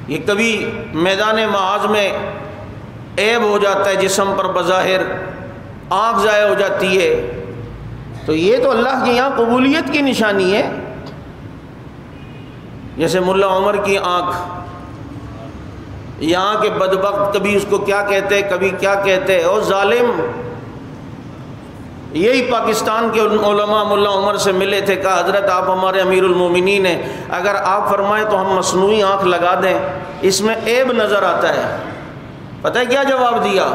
یہ کبھی میدان محاذ میں عیب ہو جاتا ہے جسم پر بظاہر، آنکھ ضائع ہو جاتی ہے، تو یہ تو اللہ کے یہاں قبولیت کی نشانی ہے۔ جیسے ملا عمر کی آنکھ، یہاں کے بدبخت کبھی اس کو کیا کہتے کبھی کیا کہتے، اور ظالم۔ یہی پاکستان کے علماء ملا عمر سے ملے تھے، کہا حضرت آپ ہمارے امیر المومنین ہیں، اگر آپ فرمائیں تو ہم مصنوعی آنکھ لگا دیں، اس میں عیب نظر آتا ہے۔ پتہ ہے کیا جواب دیا؟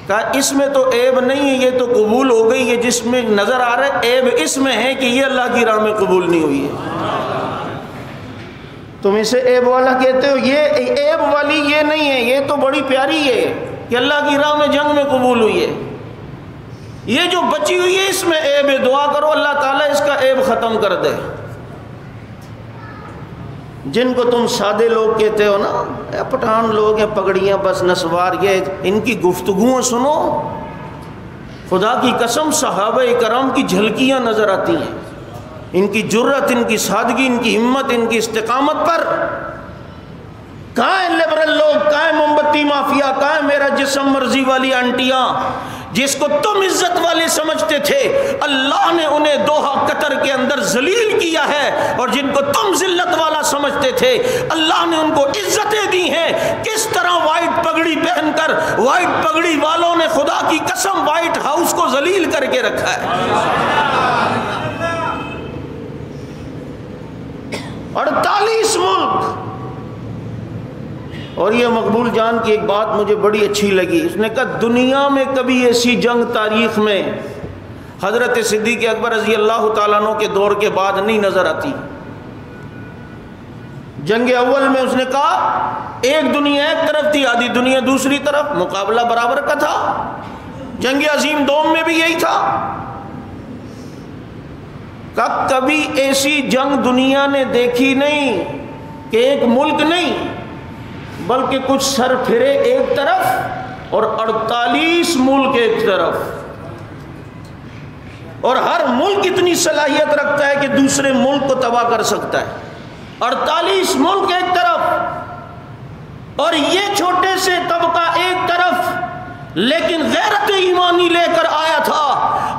کہا اس میں تو عیب نہیں ہے، یہ تو قبول ہو گئی ہے، جس میں نظر آ رہا ہے عیب اس میں ہے کہ یہ اللہ کی راہ میں قبول نہیں ہوئی ہے۔ تم اسے عیب والا کہتے ہو، یہ عیب والی یہ نہیں ہے، یہ تو بڑی پیاری ہے کہ اللہ کی راہ میں جنگ میں قبول ہوئی ہے۔ یہ جو بچی ہوئی ہے اس میں عیب ہے، دعا کرو اللہ تعالیٰ اس کا عیب ختم کر دے۔ جن کو تم سادے لوگ کہتے ہو نا، پٹھان لوگ ہیں، پگڑیاں بس نسوار، یہ ان کی گفتگویں سنو، خدا کی قسم صحابہ کرام کی جھلکیاں نظر آتی ہیں، ان کی جرت، ان کی سادگی، ان کی ہمت، ان کی استقامت پر۔ کہاں ہیں لبرل لوگ، کہاں ہیں موم بتی مافیا، کہاں ہیں میرا جسم مرضی والی آنٹیاں، جس کو تم عزت والے سمجھتے تھے اللہ نے انہیں دوحہ قطر کے اندر ذلیل کیا ہے، اور جن کو تم ذلت والا سمجھتے تھے اللہ نے ان کو عزتیں دی ہیں۔ کس طرح وائٹ پگڑی پہن کر وائٹ پگڑی والوں نے خدا کی قسم وائٹ ہاؤس کو ذلیل کر کے رکھا ہے۔ 48 ملک۔ اور یہ مقبول جان کی ایک بات مجھے بڑی اچھی لگی، اس نے کہا دنیا میں کبھی ایسی جنگ تاریخ میں حضرت صدیق اکبر رضی اللہ تعالیٰ عنہ کے دور کے بعد نہیں نظر آتی۔ جنگ اول میں اس نے کہا ایک دنیا ایک طرف تھی، آدھی دنیا دوسری طرف، مقابلہ برابر کا تھا۔ جنگ عظیم دوم میں بھی یہی تھا۔ کہا کبھی ایسی جنگ دنیا نے دیکھی نہیں کہ ایک ملک نہیں بلکہ کچھ سر پھرے ایک طرف اور 48 ملک ایک طرف، اور ہر ملک اتنی صلاحیت رکھتا ہے کہ دوسرے ملک کو تباہ کر سکتا ہے۔ 48 ملک ایک طرف اور یہ چھوٹے سے طبقہ ایک طرف، لیکن غیرت ایمانی لے کر آیا تھا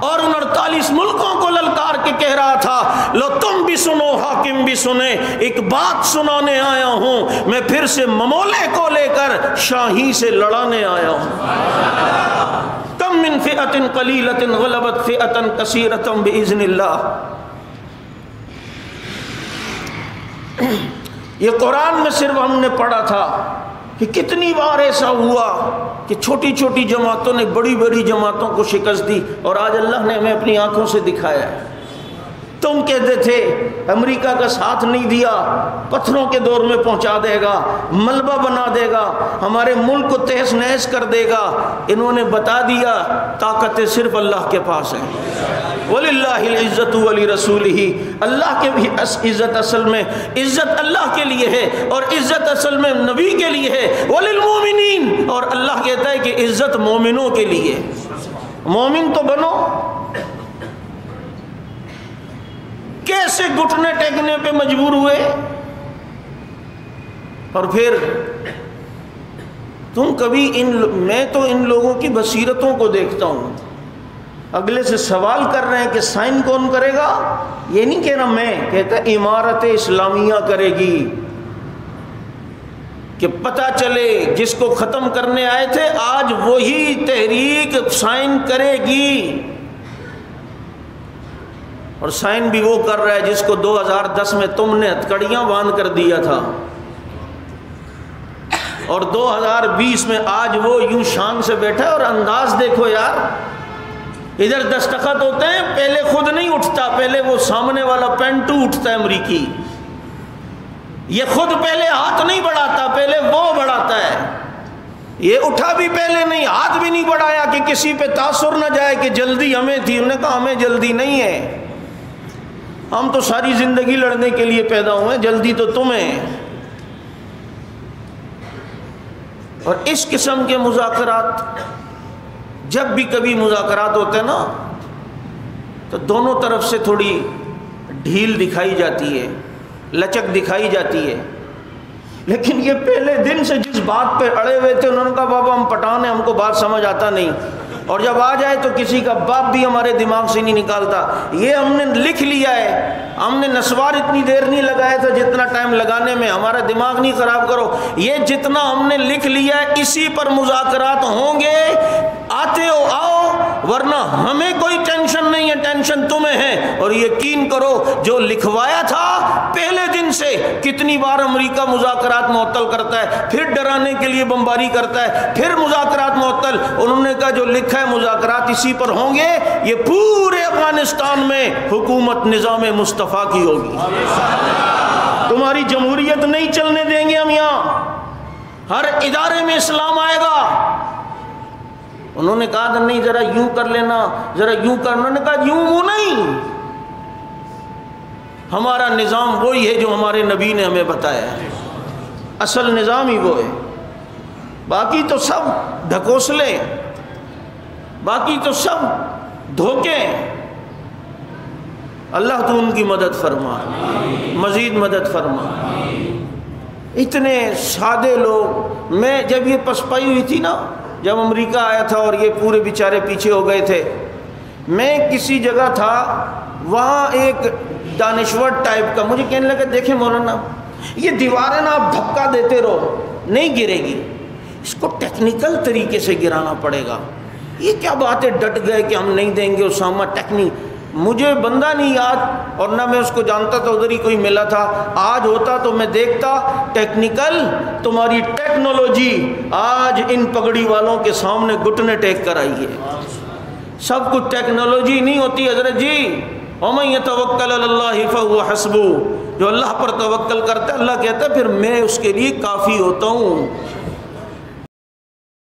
اور ان 48 ملکوں کو للکار کے کہہ رہا تھا لو تم بھی سنو حاکم بھی سنے، ایک بات سنانے آیا ہوں، میں پھر سے ممولے کو لے کر شاہی سے لڑانے آیا ہوں۔ کم من فئۃ قلیلۃ غلبت فئۃ کثیرۃ باذن اللہ۔ یہ قرآن میں صرف ہم نے پڑھا تھا کہ کتنی بار ایسا ہوا کہ چھوٹی چھوٹی جماعتوں نے بڑی بڑی جماعتوں کو شکست دی، اور آج اللہ نے ہمیں اپنی آنکھوں سے دکھایا ہے۔ تم کہتے تھے امریکہ کا ساتھ نہیں دیا، پتھروں کے دور میں پہنچا دے گا، ملبہ بنا دے گا، ہمارے ملک کو تہس نہس کر دے گا۔ انہوں نے بتا دیا طاقتیں صرف اللہ کے پاس ہیں۔ وَلِلَّهِ الْعِزَّةُ وَلِرَسُولِهِ، اللہ کے بھی عزت اصل میں عزت اللہ کے لیے ہے، اور عزت اصل میں نبی کے لیے ہے۔ وَلِلْمُؤْمِنِينَ، اور اللہ کہتا ہے کہ عزت مومنوں کے لیے۔ مومن تو بنو۔ کیسے گھٹنے ٹیکنے پہ مجبور ہوئے، اور پھر تم کبھی میں تو ان لوگوں کی بصیرتوں کو دیکھتا ہوں، اگلے سے سوال کر رہے ہیں کہ سائن کون کرے گا، یہ نہیں کہہ رہا میں، کہتا ہے عمارت اسلامیہ کرے گی، کہ پتہ چلے جس کو ختم کرنے آئے تھے آج وہی تحریک سائن کرے گی۔ اور سائن بھی وہ کر رہا ہے جس کو 2010 میں تم نے ہتھکڑیاں باندھ کر دیا تھا، اور 2020 میں آج وہ یوں شان سے بیٹھا ہے۔ اور انداز دیکھو یار، ادھر دستخط ہوتے ہیں، پہلے خود نہیں اٹھتا، پہلے وہ سامنے والا پینٹو اٹھتا ہے امریکی، یہ خود پہلے ہاتھ نہیں بڑھاتا، پہلے وہ بڑھاتا ہے۔ یہ اٹھا بھی پہلے نہیں، ہاتھ بھی نہیں بڑھایا کہ کسی پہ تاثر نہ جائے کہ جلدی ہمیں تھی۔ انہوں نے کہا ہمیں جلدی نہیں ہے، ہم تو ساری زندگی لڑنے کے لیے پیدا ہوئے، جلدی تو تمہیں۔ اور اس قسم کے مذاکرات، جب بھی کبھی مذاکرات ہوتے ہیں نا تو دونوں طرف سے تھوڑی ڈھیل دکھائی جاتی ہے، لچک دکھائی جاتی ہے۔ لیکن یہ پہلے دن سے جس بات پہ اڑے ہوئے تھے، انہوں نے کہا بابا ہم پٹھان ہیں، ہم کو بات سمجھ آتا نہیں، اور جب آ جائے تو کسی کا باپ بھی ہمارے دماغ سے نہیں نکالتا۔ یہ ہم نے لکھ لیا ہے، ہم نے نسوار اتنی دیر نہیں لگایا تھا جتنا ٹائم لگانے میں، ہمارا دماغ نہیں خراب کرو۔ یہ جتنا ہم نے لکھ لیا ہے اسی پر مذاکرات ہوں گے، آتے ہو آؤ، ورنہ ہمیں کوئی ٹینشن نہیں ہے، ٹینشن تمہیں ہے۔ اور یقین کرو جو لکھوایا تھا پہلے دن سے، کتنی بار امریکہ مذاکرات معطل کرتا ہے، پھر ڈرانے کے لیے بمباری کرتا ہے، پھر مذاکرات معطل۔ انہوں نے کہا جو لکھا ہے مذاکرات اسی پر ہوں گے، یہ پورے افغانستان میں حکومت نظام مصطفیٰ کی ہوگی، تمہاری جمہوریت نہیں چلنے دیں گے ہم، یہاں ہر ادارے میں اسلام آئے گا۔ انہوں نے کہا نہیں ذرا یوں کر لینا، ذرا یوں کر، انہوں نے کہا یوں وہ نہیں، ہمارا نظام وہی ہے جو ہمارے نبی نے ہمیں بتایا ہے، اصل نظام ہی وہ ہے، باقی تو سب ڈھکوسلے، باقی تو سب دھوکے۔ اللہ تو ان کی مدد فرما، مزید مدد فرما۔ اتنے سادے لوگ، میں جب یہ پسپائی ہوئی تھی نا، جب امریکہ آیا تھا اور یہ پورے بیچارے پیچھے ہو گئے تھے، میں کسی جگہ تھا، وہاں ایک دانشور ٹائپ کا مجھے کہنے لگا دیکھیں مولانا یہ دیواریں نا آپ دھکا دیتے رہو نہیں گرے گی، اس کو ٹیکنیکل طریقے سے گرانا پڑے گا۔ یہ کیا بات ہے، ڈٹ گئے کہ ہم نہیں دیں گے اسامہ ٹیکنیک، مجھے بندہ نہیں یاد اور نہ میں اس کو جانتا تھا، ادھر ہی کوئی ملا تھا، آج ہوتا تو میں دیکھتا ٹیکنیکل، تمہاری ٹیکنالوجی آج ان پگڑی والوں کے سامنے گھٹنے ٹیک کر آئی ہے۔ سب کچھ ٹیکنالوجی نہیں ہوتی حضرت جی، وَمَن يَتَوَكَّلْ عَلَى اللَّهِ فَهُوَ حَسْبُهُ، جو اللہ پر توکل کرتا ہے اللہ کہتا ہے پھر میں اس کے لیے کافی ہوتا ہوں۔